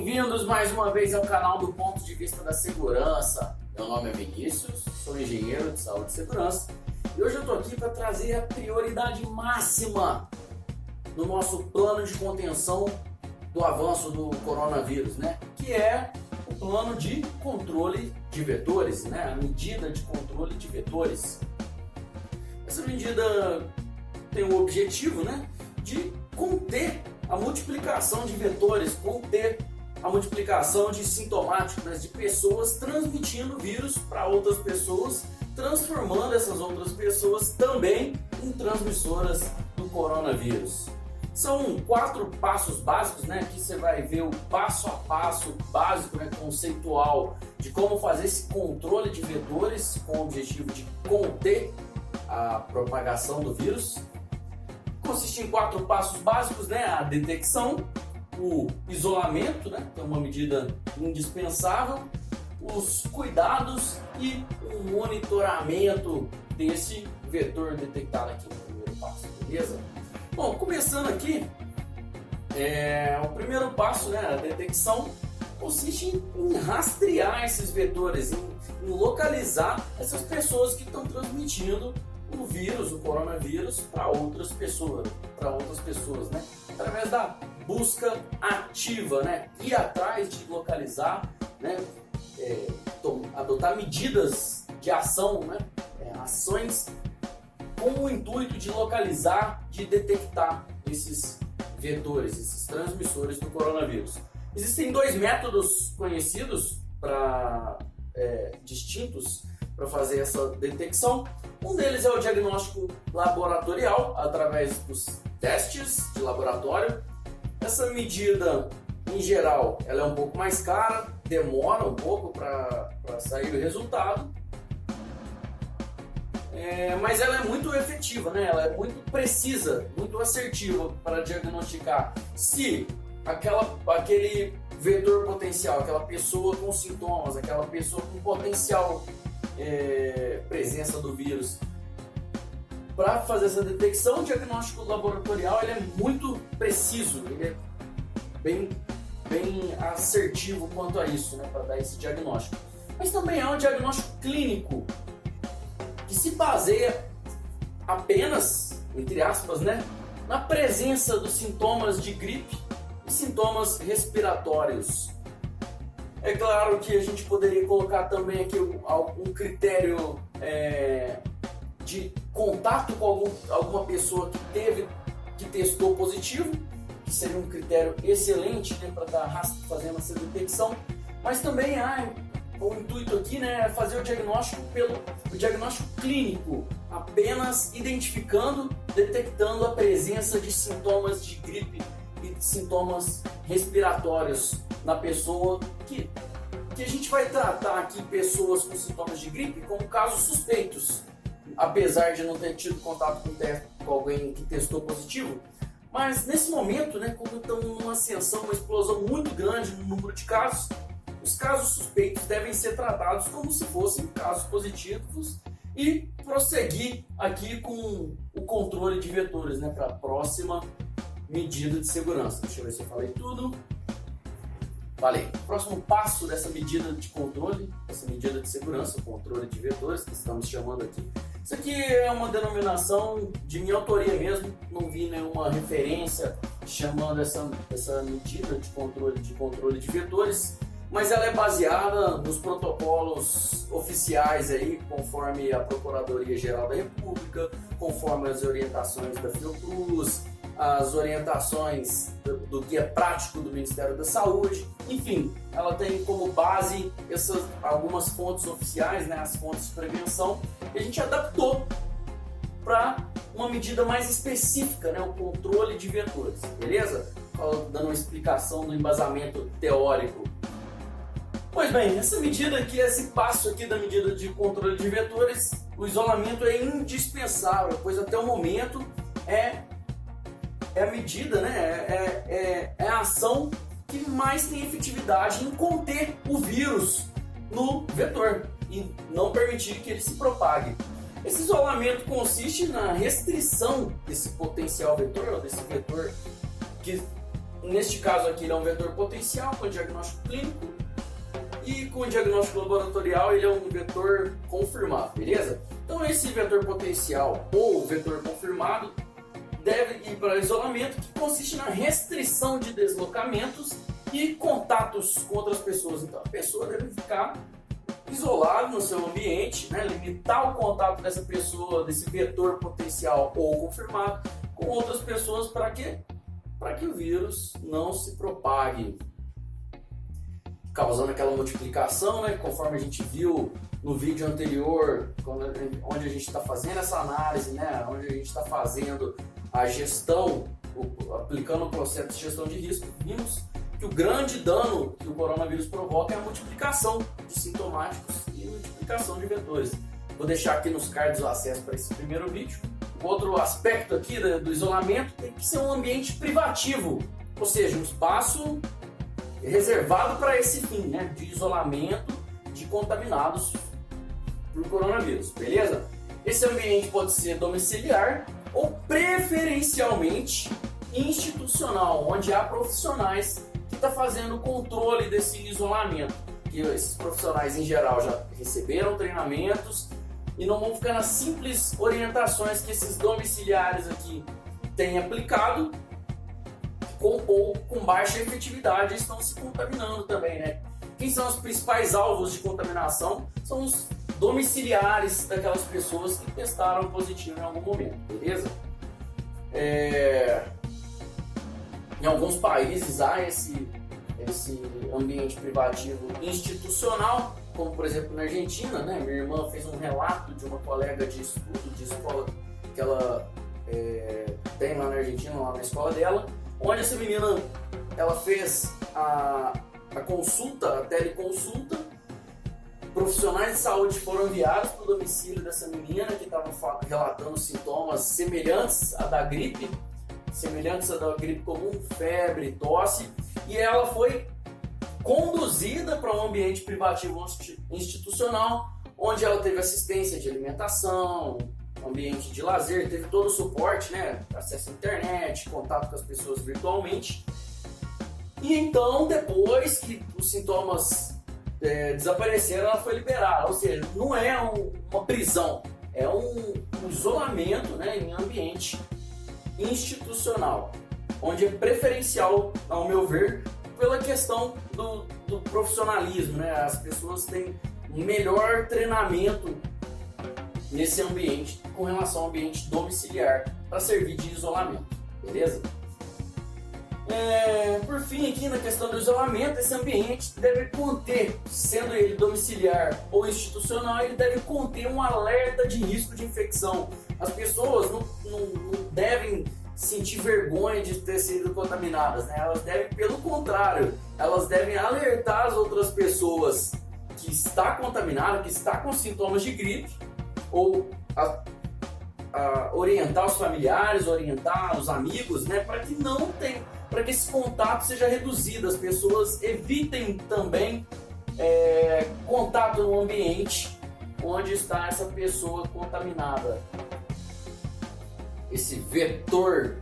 Bem-vindos mais uma vez ao canal do Ponto de Vista da Segurança. Meu nome é Vinícius, sou engenheiro de saúde e segurança e hoje eu estou aqui para trazer a prioridade máxima no nosso plano de contenção do avanço do coronavírus, que é o plano de controle de vetores, a medida de controle de vetores. Essa medida tem o objetivo de conter a multiplicação de vetores, conter a multiplicação de sintomáticos, de pessoas transmitindo vírus para outras pessoas, transformando essas outras pessoas também em transmissoras do coronavírus. São 4 passos básicos, que você vai ver o passo a passo básico, conceitual de como fazer esse controle de vetores com o objetivo de conter a propagação do vírus. Consiste em 4 passos básicos, a detecção, o isolamento, que é uma medida indispensável, os cuidados e o monitoramento desse vetor detectado aqui no primeiro passo, beleza? Bom, começando aqui, o primeiro passo, a detecção, consiste em rastrear esses vetores, em localizar essas pessoas que estão transmitindo o vírus, o coronavírus, para outras pessoas, através da busca ativa, ir atrás de localizar, adotar medidas de ação, ações com o intuito de localizar, de detectar esses vetores, esses transmissores do coronavírus. Existem 2 métodos conhecidos distintos para fazer essa detecção. Um deles é o diagnóstico laboratorial, através dos testes de laboratório. Essa medida, em geral, ela é um pouco mais cara, demora um pouco para sair o resultado, mas ela é muito efetiva, ela é muito precisa, muito assertiva para diagnosticar se aquele vetor potencial, aquela pessoa com sintomas, aquela pessoa com potencial presença do vírus. Para fazer essa detecção, o diagnóstico laboratorial ele é muito preciso, ele é bem assertivo quanto a isso, para dar esse diagnóstico. Mas também há um diagnóstico clínico que se baseia apenas, entre aspas, na presença dos sintomas de gripe e sintomas respiratórios. É claro que a gente poderia colocar também aqui algum critério de contato com alguma pessoa que testou positivo, que seria um critério excelente para estar fazendo essa detecção, mas também há o intuito aqui fazer o diagnóstico o diagnóstico clínico, apenas identificando, detectando a presença de sintomas de gripe e sintomas respiratórios na pessoa, que a gente vai tratar aqui pessoas com sintomas de gripe como casos suspeitos, apesar de não ter tido contato com alguém que testou positivo. Mas nesse momento, como estamos numa ascensão, uma explosão muito grande no número de casos, os casos suspeitos devem ser tratados como se fossem casos positivos e prosseguir aqui com o controle de vetores, para a próxima medida de segurança. Deixa eu ver se eu falei tudo. Falei. O próximo passo dessa medida de controle, essa medida de segurança, o controle de vetores, que estamos chamando aqui. Isso aqui é uma denominação de minha autoria mesmo, não vi nenhuma referência chamando essa medida de controle de vetores, mas ela é baseada nos protocolos oficiais aí, conforme a Procuradoria-Geral da República, conforme as orientações da Fiocruz, as orientações do Guia Prático do Ministério da Saúde, enfim, ela tem como base algumas fontes oficiais, as fontes de prevenção, que a gente adaptou para uma medida mais específica, o controle de vetores, beleza? Dando uma explicação do embasamento teórico. Pois bem, essa medida aqui, esse passo aqui da medida de controle de vetores, o isolamento é indispensável, pois até o momento é a medida, é a ação que mais tem efetividade em conter o vírus no vetor e não permitir que ele se propague. Esse isolamento consiste na restrição desse potencial vetor, ou desse vetor que neste caso aqui ele é um vetor potencial com diagnóstico clínico e com diagnóstico laboratorial ele é um vetor confirmado, beleza? Então esse vetor potencial ou vetor confirmado deve ir para isolamento, que consiste na restrição de deslocamentos e contatos com outras pessoas. Então a pessoa deve ficar isolada no seu ambiente, né? Limitar o contato dessa pessoa, desse vetor potencial ou confirmado, com outras pessoas para quê? Para que o vírus não se propague, causando aquela multiplicação, né? Conforme a gente viu no vídeo anterior, onde a gente está fazendo essa análise, né? Onde a gente está fazendo a gestão, aplicando o processo de gestão de risco, vimos que o grande dano que o coronavírus provoca é a multiplicação de sintomáticos e multiplicação de vetores. Vou deixar aqui nos cards o acesso para esse primeiro vídeo. Outro aspecto aqui do isolamento tem que ser um ambiente privativo, ou seja, um espaço reservado para esse fim, né, de isolamento de contaminados por coronavírus, beleza? Esse ambiente pode ser domiciliar ou preferencialmente institucional, onde há profissionais que estão fazendo o controle desse isolamento. E esses profissionais em geral já receberam treinamentos e não vão ficar nas simples orientações que esses domiciliares aqui têm aplicado, ou com baixa efetividade estão se contaminando também, né? Quem são os principais alvos de contaminação? São os domiciliares daquelas pessoas que testaram positivo em algum momento, beleza? Em alguns países há esse ambiente privativo institucional, como por exemplo na Argentina, né? Minha irmã fez um relato de uma colega de estudo de escola que ela tem lá na Argentina, lá na escola dela, onde essa menina ela fez a consulta, a teleconsulta. Profissionais de saúde foram enviados para o domicílio dessa menina que estava relatando sintomas semelhantes à da gripe comum, febre, tosse, e ela foi conduzida para um ambiente privativo institucional, onde ela teve assistência de alimentação, ambiente de lazer, teve todo o suporte, né, acesso à internet, contato com as pessoas virtualmente. E então, depois que os sintomas desapareceram, ela foi liberada. Ou seja, não é uma prisão, é um isolamento, né, em ambiente institucional, onde é preferencial, ao meu ver, pela questão do profissionalismo, né? As pessoas têm um melhor treinamento nesse ambiente com relação ao ambiente domiciliar para servir de isolamento, beleza? Por fim, aqui na questão do isolamento, esse ambiente deve conter, sendo ele domiciliar ou institucional, ele deve conter um alerta de risco de infecção. As pessoas não devem sentir vergonha de ter sido contaminadas, né? Elas devem, pelo contrário, elas devem alertar as outras pessoas que está contaminada, que está com sintomas de gripe, ou orientar os familiares, orientar os amigos, né, para que esse contato seja reduzido, as pessoas evitem também contato no ambiente onde está essa pessoa contaminada, esse vetor.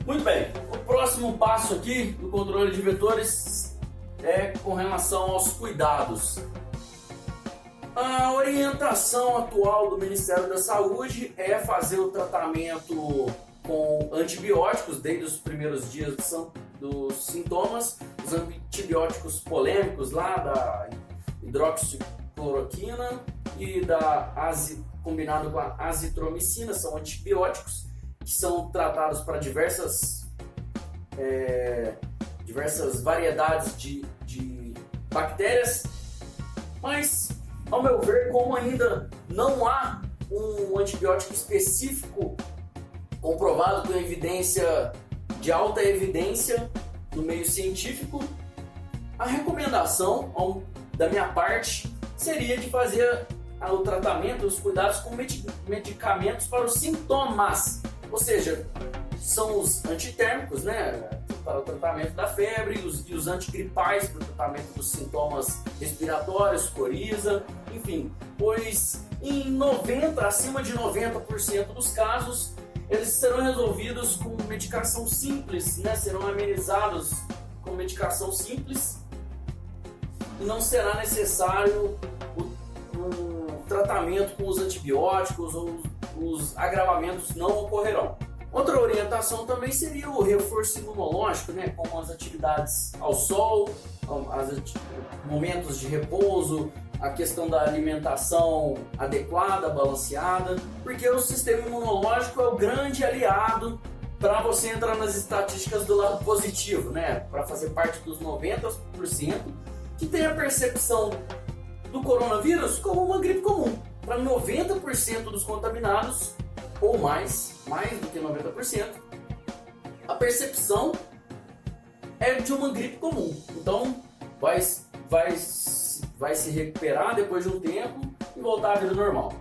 Muito bem, o próximo passo aqui do controle de vetores é com relação aos cuidados. A orientação atual do Ministério da Saúde é fazer o tratamento com antibióticos desde os primeiros dias dos sintomas, os antibióticos polêmicos lá da hidroxicloroquina e combinado com a azitromicina, são antibióticos que são tratados para diversas variedades de bactérias, mas ao meu ver, como ainda não há um antibiótico específico comprovado com evidência de alta evidência no meio científico, a recomendação da minha parte seria de fazer o tratamento, os cuidados com medicamentos para os sintomas, ou seja, são os antitérmicos, né, para o tratamento da febre, e os antigripais para o tratamento dos sintomas respiratórios, coriza, enfim, pois acima de 90% dos casos eles serão resolvidos com medicação simples, né? Serão amenizados com medicação simples e não será necessário um tratamento com os antibióticos, ou os agravamentos não ocorrerão. Outra orientação também seria o reforço imunológico, né? Como as atividades ao sol, momentos de repouso, a questão da alimentação adequada, balanceada, porque o sistema imunológico é o grande aliado para você entrar nas estatísticas do lado positivo, né? Para fazer parte dos 90% que tem a percepção do coronavírus como uma gripe comum. Para 90% dos contaminados, ou mais do que 90%, a percepção é de uma gripe comum. Então, vai se recuperar depois de um tempo e voltar à vida normal.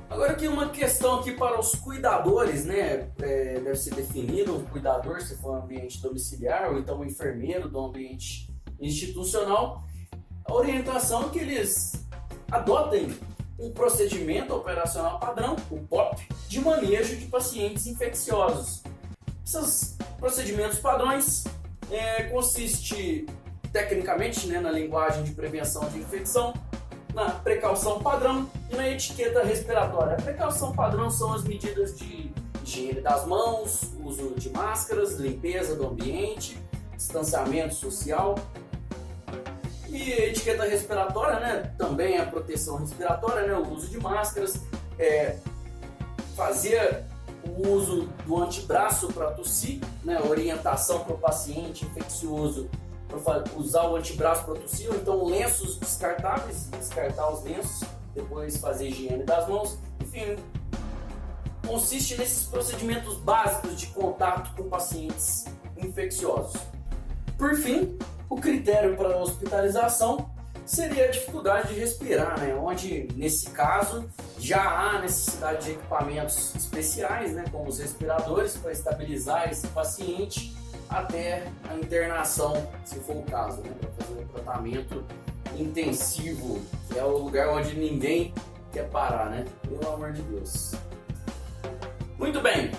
Agora aqui uma questão aqui para os cuidadores, né? Deve ser definido um cuidador se for um ambiente domiciliar, ou então um enfermeiro do ambiente institucional. A orientação é que eles adotem um procedimento operacional padrão, o POP, de manejo de pacientes infecciosos. Esses procedimentos padrões consiste tecnicamente, né, na linguagem de prevenção de infecção, na precaução padrão e na etiqueta respiratória. A precaução padrão são as medidas de higiene das mãos, uso de máscaras, limpeza do ambiente, distanciamento social. E a etiqueta respiratória, né, também a proteção respiratória, né, o uso de máscaras, fazer o uso do antebraço para tossir, né, orientação para o paciente infeccioso para usar o antebraço para tossir, ou então lenços descartáveis, descartar os lenços, depois fazer higiene das mãos, enfim, consiste nesses procedimentos básicos de contato com pacientes infecciosos. Por fim, o critério para a hospitalização seria a dificuldade de respirar, né? Onde, nesse caso, já há necessidade de equipamentos especiais, né? Como os respiradores, para estabilizar esse paciente até a internação, se for o caso, né? Para fazer um tratamento intensivo, que é o lugar onde ninguém quer parar, né? Pelo amor de Deus. Muito bem,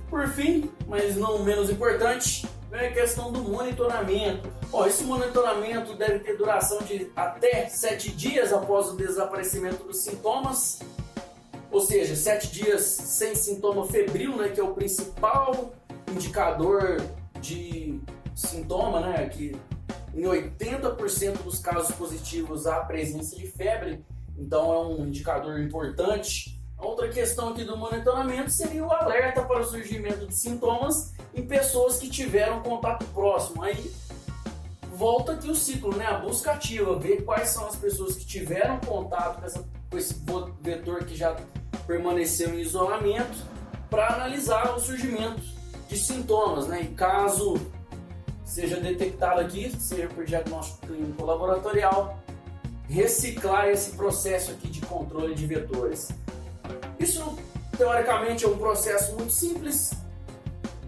por fim, mas não menos importante, é a questão do monitoramento. Esse monitoramento deve ter duração de até 7 dias após o desaparecimento dos sintomas, ou seja, 7 dias sem sintoma febril, né, que é o principal indicador de sintoma, né, que em 80% dos casos positivos há presença de febre, então é um indicador importante. A outra questão aqui do monitoramento seria o alerta para o surgimento de sintomas em pessoas que tiveram contato próximo. Aí volta aqui o ciclo, né? A busca ativa, ver quais são as pessoas que tiveram contato com esse vetor que já permaneceu em isolamento, para analisar o surgimento de sintomas, né? E caso seja detectado aqui, seja por diagnóstico clínico laboratorial, reciclar esse processo aqui de controle de vetores. Isso, teoricamente, é um processo muito simples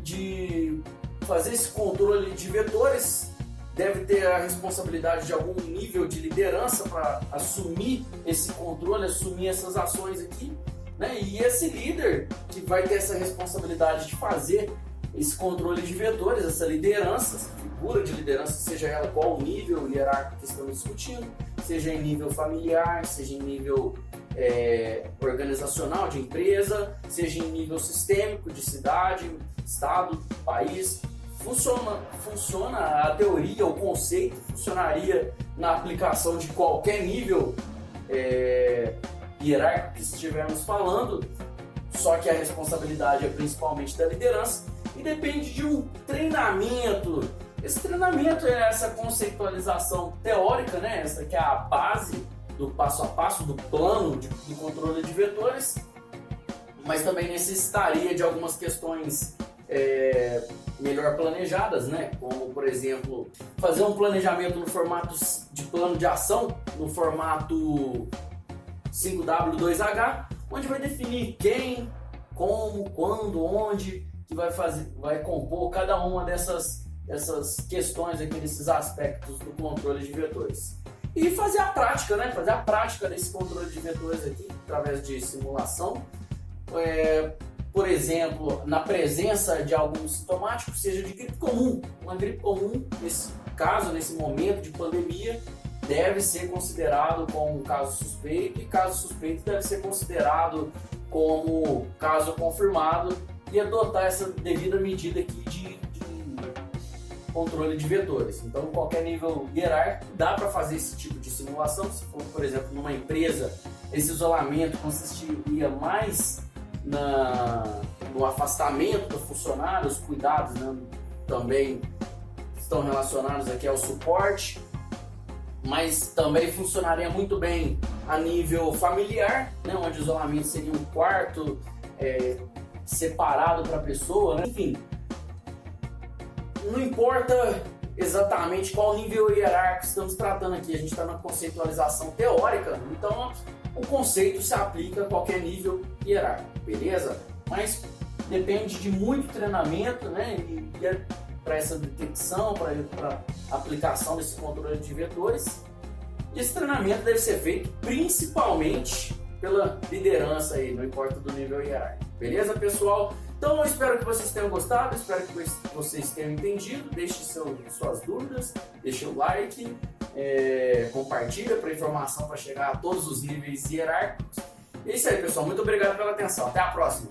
de fazer esse controle de vetores. Deve ter a responsabilidade de algum nível de liderança para assumir esse controle, assumir essas ações aqui, né? E esse líder que vai ter essa responsabilidade de fazer esse controle de vetores, essa liderança, essa figura de liderança, seja ela qual o nível hierárquico que estamos discutindo, seja em nível familiar, seja em nível organizacional de empresa, seja em nível sistêmico de cidade, estado, país. Funciona a teoria, o conceito funcionaria na aplicação de qualquer nível hierárquico que estivermos falando, só que a responsabilidade é principalmente da liderança e depende de um treinamento. Esse treinamento é essa conceitualização teórica, né? Essa que é a base do passo a passo, do plano de controle de vetores, mas também necessitaria de algumas questões melhor planejadas, né? Como, por exemplo, fazer um planejamento no formato de plano de ação, no formato 5W2H, onde vai definir quem, como, quando, onde, que vai compor cada uma dessas questões aqui, desses aspectos do controle de vetores. E fazer a prática, né? Fazer a prática desse controle de vetores aqui, através de simulação. Por exemplo, na presença de algum sintomático, seja de gripe comum. Uma gripe comum, nesse caso, nesse momento de pandemia, deve ser considerado como um caso suspeito, e caso suspeito deve ser considerado como caso confirmado e adotar essa devida medida aqui de controle de vetores. Então, em qualquer nível hierárquico, dá para fazer esse tipo de simulação. Se for, por exemplo, numa empresa, esse isolamento consistiria mais no afastamento do funcionário, os cuidados, né, também estão relacionados aqui ao suporte, mas também funcionaria muito bem a nível familiar, né, onde o isolamento seria um quarto separado para a pessoa, né? Enfim, não importa exatamente qual nível hierárquico estamos tratando aqui, a gente está na conceitualização teórica, então o conceito se aplica a qualquer nível hierárquico, beleza? Mas depende de muito treinamento, né? E para essa detecção, para aplicação desse controle de vetores. E esse treinamento deve ser feito principalmente pela liderança aí, não importa do nível hierárquico. Beleza, pessoal? Então eu espero que vocês tenham gostado, espero que vocês tenham entendido. Deixe suas dúvidas, deixe o like, compartilha para a informação para chegar a todos os níveis hierárquicos. É isso aí, pessoal. Muito obrigado pela atenção. Até a próxima.